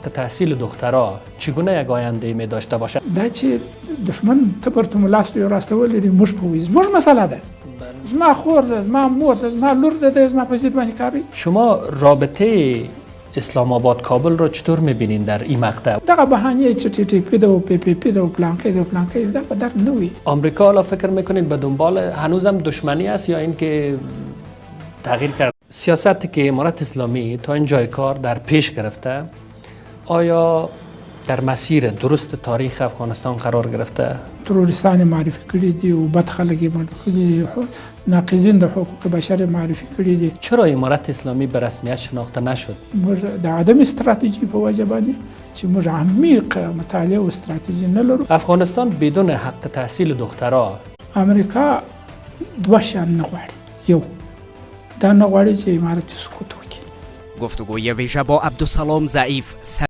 تحصیل دخترها چگونه یک آینده می داشته باشه؟ دا چې دشمن ته ورته ملاست یو راستول دي موږ په زموږ مسله ده زما خور ده زما مور ده زما لور ده زما په ضد باندې کاری. شما رابطه اسلام آباد کابل رو چطور میبینین در این مقطع؟ دغه بهانه چې ټي ټي پی ده او پی پی پی ده او پلانکې ده او پلانکې ده په درد نه وي. آمریکا حالا فکر میکنین به دنبال هنوزم دشمنی است یا اینکه تغییر کرد؟ سیاستی که امارت اسلامی تا اینجای کار در پیش گرفته آیا در مسیر درست تاریخ افغانستان قرار گرفته؟ تروریستان معرفی کړي دي او بد خلک معرفي کړي دي، ناقضین د حقوق بشر معرفی کړي دي. چرا امارت اسلامی به رسمیت شناخته نشد؟ موږ د عدم استراتژی په وجه باندې چې موږ عمیق مطالعه او استراتژی نه لرو. افغانستان بدون حق تحصیل دخترها امریکا دوه شیان نه غواړي. یو دا نه غواړي چې امارت سقوط وکړي. گفتگوی ویژه با عبدالسلام ضعیف